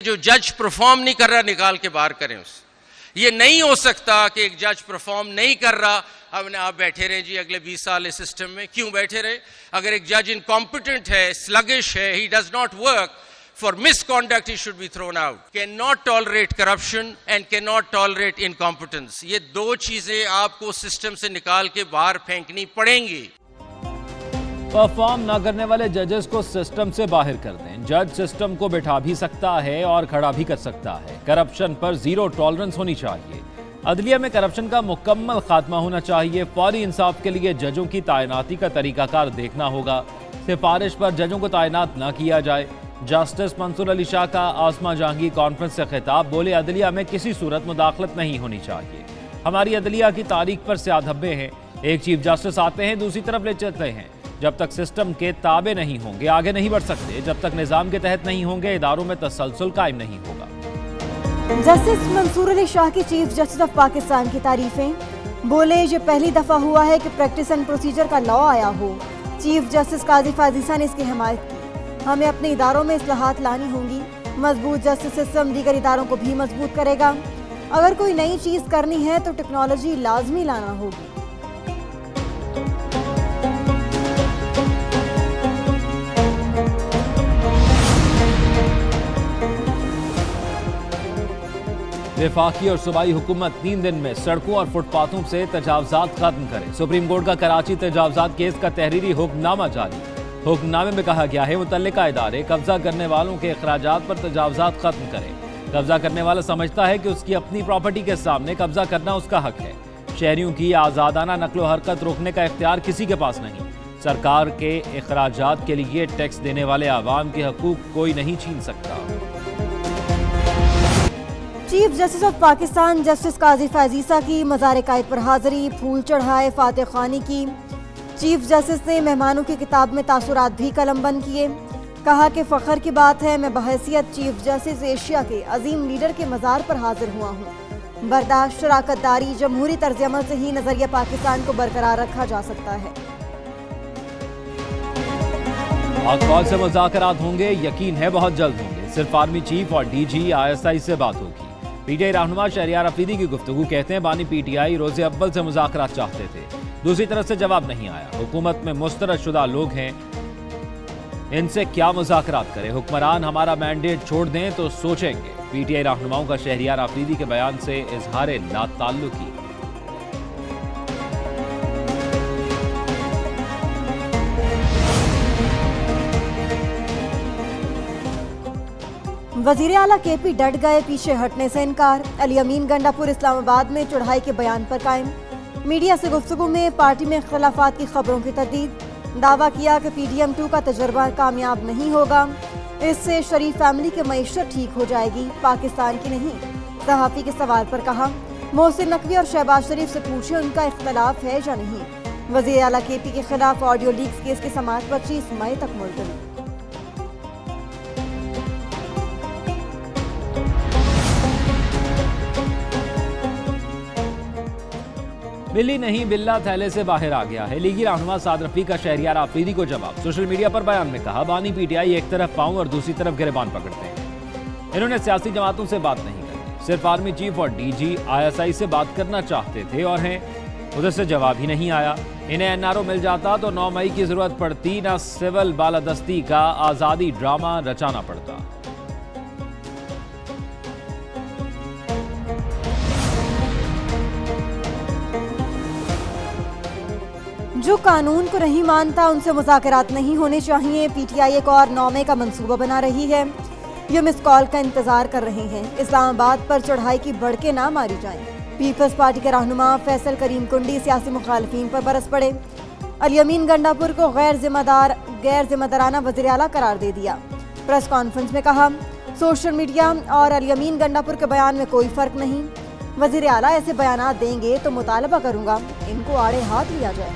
جو جج پرفارم نہیں کر رہا نکال کے باہر کریں اس. یہ نہیں ہو سکتا کہ ایک جج پرفارم نہیں کر رہا آپ بیٹھے رہیں جی اگلے 20 سال اس سسٹم میں. کیوں بیٹھے رہے؟ اگر ایک جج انکمپیٹنٹ ہے, سلگش ہے, he does not work, for misconduct he should be thrown out. Cannot tolerate corruption and cannot tolerate incompetence. یہ دو چیزیں آپ کو سسٹم سے نکال کے باہر پھینکنی پڑیں گی. پرفارم نہ کرنے والے ججز کو سسٹم سے باہر کر دیں. جج سسٹم کو بٹھا بھی سکتا ہے اور کھڑا بھی کر سکتا ہے. کرپشن پر زیرو ٹالرنس ہونی چاہیے. عدلیہ میں کرپشن کا مکمل خاتمہ ہونا چاہیے. فوری انصاف کے لیے ججوں کی تعیناتی کا طریقہ کار دیکھنا ہوگا. سفارش پر ججوں کو تعینات نہ کیا جائے. جسٹس منصور علی شاہ کا عاصمہ جہانگیر کانفرنس سے خطاب. بولے عدلیہ میں کسی صورت مداخلت نہیں ہونی چاہیے. ہماری عدلیہ کی تاریخ پر سیاہ دھبے ہیں. ایک چیف جسٹس آتے ہیں, دوسری طرف لے چلتے ہیں. جب تک سسٹم کے تابع نہیں ہوں گے آگے نہیں بڑھ سکتے. جب تک نظام کے تحت نہیں ہوں گے اداروں میں تسلسل قائم نہیں ہوگا. جسٹس منصور علی شاہ کی چیف جسٹس آف پاکستان کی تعریفیں. بولے یہ پہلی دفعہ ہوا ہے کہ پریکٹس اینڈ پروسیجر کا لا آیا ہو. چیف جسٹس قاضی فازیسہ نے اس کی حمایت کی. ہمیں اپنے اداروں میں اصلاحات لانی ہوں گی. مضبوط جسٹس سسٹم دیگر اداروں کو بھی مضبوط کرے گا. اگر کوئی نئی چیز کرنی ہے تو ٹیکنالوجی لازمی لانا ہوگی. وفاقی اور صوبائی حکومت 3 دن میں سڑکوں اور فٹ پاتھوں سے تجاوزات ختم کرے. سپریم کورٹ کا کراچی تجاوزات کیس کا تحریری حکم نامہ جاری. حکم نامے میں کہا گیا ہے متعلقہ ادارے قبضہ کرنے والوں کے اخراجات پر تجاوزات ختم کریں. قبضہ کرنے والا سمجھتا ہے کہ اس کی اپنی پراپرٹی کے سامنے قبضہ کرنا اس کا حق ہے. شہریوں کی آزادانہ نقل و حرکت روکنے کا اختیار کسی کے پاس نہیں. سرکار کے اخراجات کے لیے ٹیکس دینے والے عوام کے حقوق کوئی نہیں چھین سکتا. Chief justice of Pakistan justice قاضی فازیسہ کی مزار قائد پر حاضری. پھول چڑھائے, فاتح خوانی کی. چیف جسٹس نے مہمانوں کی کتاب میں تاثرات بھی قلم بند کیے. کہا کہ فخر کی بات ہے میں بحیثیت چیف جسٹس ایشیا کے عظیم لیڈر کے مزار پر حاضر ہوا ہوں. برداشت, شراکت داری, جمہوری طرز عمل سے ہی نظریہ پاکستان کو برقرار رکھا جا سکتا ہے. کال سے مذاکرات ہوں گے, یقین ہے بہت جلد ہوں گے. صرف آرمی چیف اور ڈی جی ISI سے بات ہوگی. پی ٹی آئی رہنما شہریار افریدی کی گفتگو. کہتے ہیں بانی پی ٹی آئی روز اول سے مذاکرات چاہتے تھے, دوسری طرف سے جواب نہیں آیا. حکومت میں مسترد شدہ لوگ ہیں, ان سے کیا مذاکرات کرے. حکمران ہمارا مینڈیٹ چھوڑ دیں تو سوچیں گے. پی ٹی آئی رہنماؤں کا شہریار افریدی کے بیان سے اظہار لا تعلقی. وزیر اعلیٰ کے پی ڈٹ گئے, پیچھے ہٹنے سے انکار. علی امین گنڈا پور اسلام آباد میں چڑھائی کے بیان پر قائم. میڈیا سے گفتگو میں پارٹی میں اختلافات کی خبروں کی تردید. دعویٰ کیا کہ PDM-2 کا تجربہ کامیاب نہیں ہوگا, اس سے شریف فیملی کی معیشت ٹھیک ہو جائے گی, پاکستان کی نہیں. صحافی کے سوال پر کہا محسن نقوی اور شہباز شریف سے پوچھیں ان کا اختلاف ہے یا نہیں. وزیر اعلیٰ کے پی کے خلاف آڈیو لیکس کیس کی سماعت 25 مئی تک ملتوی. بلی نہیں بلہ تھیلے سے باہر آ گیا ہے. لیگی رہنما سعد رفیق کا شہریار آفریدی کو جواب. سوشل میڈیا پر بیان میں کہا بانی پی ٹی آئی ایک طرف پاؤں اور دوسری طرف گریبان پکڑتے ہیں. انہوں نے سیاسی جماعتوں سے بات نہیں کرنی, صرف آرمی چیف اور ڈی جی ISI سے بات کرنا چاہتے تھے اور ہیں. ادھر سے جواب ہی نہیں آیا. انہیں NRO مل جاتا تو 9 مئی کی ضرورت پڑتی, نہ سول بالادستی کا آزادی ڈرامہ رچانا پڑتا. جو قانون کو نہیں مانتا ان سے مذاکرات نہیں ہونے چاہیے. PTI ایک اور 9 مئی کا منصوبہ بنا رہی ہے. یہ مس کال کا انتظار کر رہے ہیں. اسلام آباد پر چڑھائی کی بڑھ کے نہ ماری جائیں. پیپلز پارٹی کے رہنما فیصل کریم کنڈی سیاسی مخالفین پر برس پڑے. علی امین گنڈا پور کو غیر ذمہ دارانہ وزیر اعلیٰ قرار دے دیا. پریس کانفرنس میں کہا سوشل میڈیا اور علی امین گنڈا پور کے بیان میں کوئی فرق نہیں. وزیر اعلیٰ ایسے بیانات دیں گے تو مطالبہ کروں گا ان کو آڑے ہاتھ لیا جائے.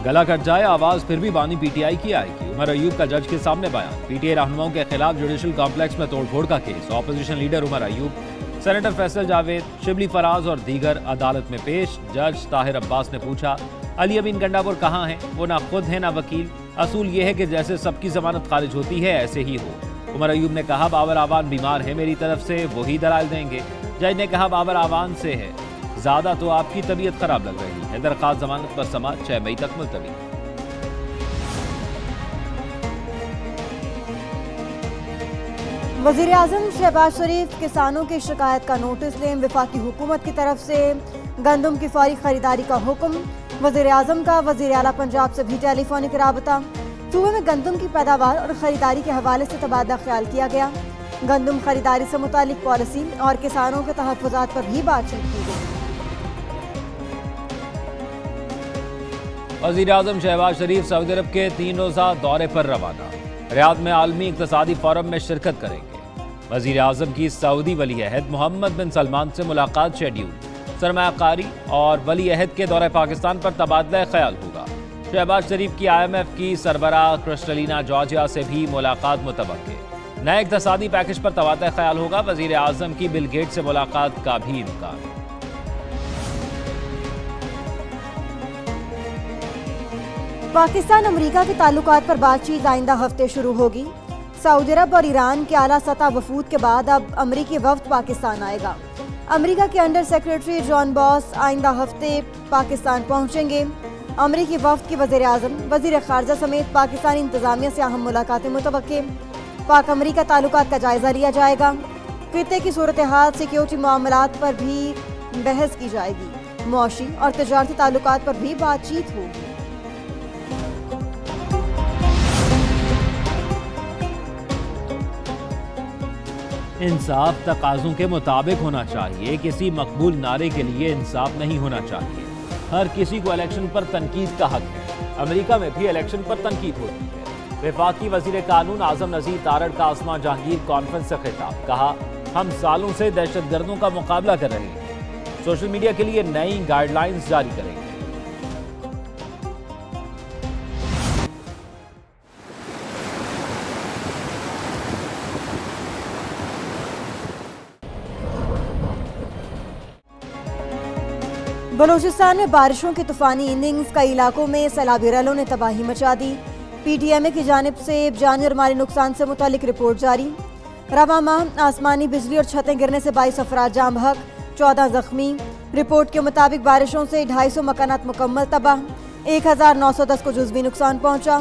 گلا کٹ جائے آواز پھر بھی بانی پی ٹی آئی کی آئے گی. عمر ایوب کا جج کے سامنے بیان. پی ٹی آئی رہنماؤں کے خلاف جوڈیشل کمپلیکس میں توڑ پھوڑ کا case. Opposition leader Omar Ayub, senator Faisal Javed, Shibli Faraz اور دیگر عدالت میں پیش. جج طاہر عباس نے پوچھا علی امین گنڈا پور کہاں ہیں, وہ نہ خود ہیں نہ وکیل. اصول یہ ہے کہ جیسے سب کی ضمانت خارج ہوتی ہے ایسے ہی ہو۔ عمر ایوب نے کہا بابر اعوان بیمار ہے، میری طرف سے وہی دلائل دیں گے۔ جج نے کہا بابر اعوان سے ہے، زیادہ تو آپ کی طبیعت خراب لگ رہی ہے۔ درخواست ضمانت پر سماعت 6 مئی تک ملتوی۔ وزیر اعظم شہباز شریف کسانوں کی شکایت کا نوٹس لیں، وفاقی حکومت کی طرف سے گندم کی فوری خریداری کا حکم۔ وزیر اعظم کا وزیر اعلیٰ پنجاب سے بھی ٹیلی فونک رابطہ۔ صوبے میں گندم کی پیداوار اور خریداری کے حوالے سے تبادلہ خیال کیا گیا۔ گندم خریداری سے متعلق پالیسی اور کسانوں کے تحفظات پر بھی بات چیت کی گئی۔ وزیر اعظم شہباز شریف سعودی عرب کے 3 روزہ دورے پر روانہ، ریاض میں عالمی اقتصادی فورم میں شرکت کریں گے۔ وزیر اعظم کی سعودی ولی عہد محمد بن سلمان سے ملاقات شیڈیول۔ سرمایہ کاری اور ولی عہد کے دورہ پاکستان پر تبادلہ خیال ہوگا۔ شہباز شریف کی IMF کی سربراہ کرسٹلینا جارجیا سے بھی ملاقات متوقع۔ نئے اقتصادی پیکج پر تبادلہ خیال ہوگا۔ وزیر اعظم کی بل گیٹ سے ملاقات کا بھی امکان۔ پاکستان امریکہ کے تعلقات پر بات چیت آئندہ ہفتے شروع ہوگی۔ سعودی عرب اور ایران کے اعلیٰ سطح وفود کے بعد اب امریکی وفد پاکستان آئے گا۔ امریکہ کے انڈر سیکرٹری جان باس آئندہ ہفتے پاکستان پہنچیں گے۔ امریکی وفد کی وزیر اعظم، وزیر خارجہ سمیت پاکستانی انتظامیہ سے اہم ملاقاتیں متوقع۔ پاک امریکہ تعلقات کا جائزہ لیا جائے گا۔ خطے کی صورتحال، سیکیورٹی معاملات پر بھی بحث کی جائے گی۔ معاشی اور تجارتی تعلقات پر بھی بات چیت ہوگی۔ انصاف تقاضوں کے مطابق ہونا چاہیے، کسی مقبول نعرے کے لیے انصاف نہیں ہونا چاہیے۔ ہر کسی کو الیکشن پر تنقید کا حق ہے۔ امریکہ میں بھی الیکشن پر تنقید ہوتی ہے۔ وفاقی وزیر قانون اعظم نذیر تارڑ کا عاصمہ جہانگیر کانفرنس سے خطاب، کہا ہم سالوں سے دہشت گردوں کا مقابلہ کر رہے ہیں، سوشل میڈیا کے لیے نئی گائیڈ لائنز جاری کریں گے۔ بلوچستان میں بارشوں کی طوفانی اننگز، کئی علاقوں میں سیلابی ریلوں نے تباہی مچا دی۔ PTMA کی جانب سے جانی اور مالی نقصان سے متعلق رپورٹ جاری۔ رواں ماہ آسمانی بجلی اور چھتیں گرنے سے 22 افراد جاں بحق، 14 زخمی۔ رپورٹ کے مطابق بارشوں سے 250 مکانات مکمل تباہ، 1910 کو جزوی نقصان پہنچا۔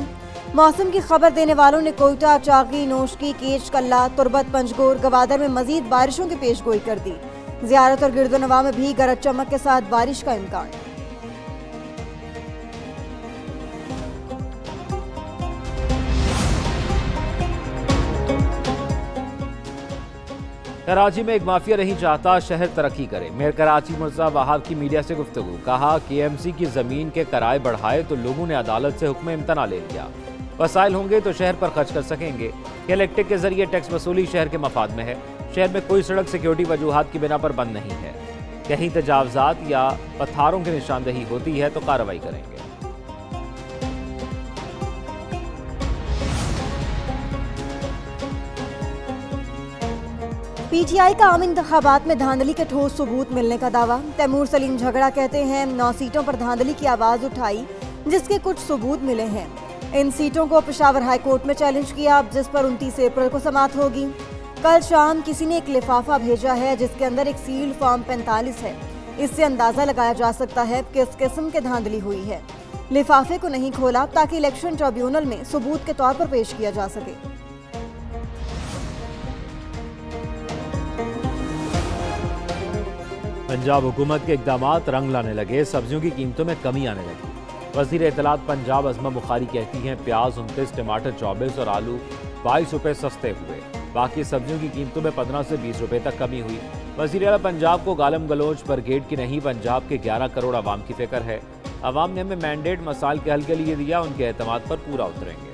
موسم کی خبر دینے والوں نے کوئٹہ، چاغی، نوشکی، کیچ، کلہ، تربت، پنجگور، گوادر میں مزید بارشوں کی پیش گوئی کر دی۔ زیارت اور گرد و نواح میں بھی گرج چمک کے ساتھ بارش کا امکان۔ کراچی میں ایک مافیا نہیں چاہتا شہر ترقی کرے۔ میئر کراچی مرزا وہاب کی میڈیا سے گفتگو، کہا KMC کی زمین کے کرائے بڑھائے تو لوگوں نے عدالت سے حکم امتناع لے لیا، وسائل ہوں گے تو شہر پر خرچ کر سکیں گے۔ الیکٹرک کے ذریعے ٹیکس وصولی شہر کے مفاد میں ہے۔ شہر میں کوئی سڑک سیکیورٹی وجوہات کی بنا پر بند نہیں ہے۔ کہیں تجاوزات یا پتھاروں کی نشاندہی ہوتی ہے تو کارروائی کریں گے۔ PTI کا عام انتخابات میں دھاندلی کے ٹھوس ثبوت ملنے کا دعویٰ۔ تیمور سلیم جھگڑا کہتے ہیں 9 سیٹوں پر دھاندلی کی آواز اٹھائی جس کے کچھ ثبوت ملے ہیں۔ ان سیٹوں کو پشاور ہائی کورٹ میں چیلنج کیا جس پر 29 اپریل کو سماعت ہوگی۔ کل شام کسی نے ایک لفافہ بھیجا ہے جس کے اندر ایک سیل فارم 45 ہے۔ اس سے اندازہ لگایا جا سکتا ہے کہ کس قسم کے دھاندلی ہوئی ہے۔ لفافے کو نہیں کھولا تاکہ الیکشن ٹریبیونل میں ثبوت کے طور پر پیش کیا جا سکے۔ پنجاب حکومت کے اقدامات رنگ لانے لگے، سبزیوں کی قیمتوں میں کمی آنے لگی۔ وزیر اطلاعات پنجاب عظمہ بخاری کہتی ہیں پیاز 29، ٹماٹر 24 اور آلو 22 روپے سستے ہوئے۔ باقی سبزیوں کی قیمتوں میں 15 سے 20 روپے تک کمی ہوئی۔ وزیر اعلیٰ پنجاب کو گالم گلوچ برگیڈ کی نہیں، پنجاب کے 11 کروڑ عوام کی فکر ہے۔ عوام نے ہمیں مینڈیٹ مسائل کے حل کے لیے دیا، ان کے اعتماد پر پورا اتریں گے۔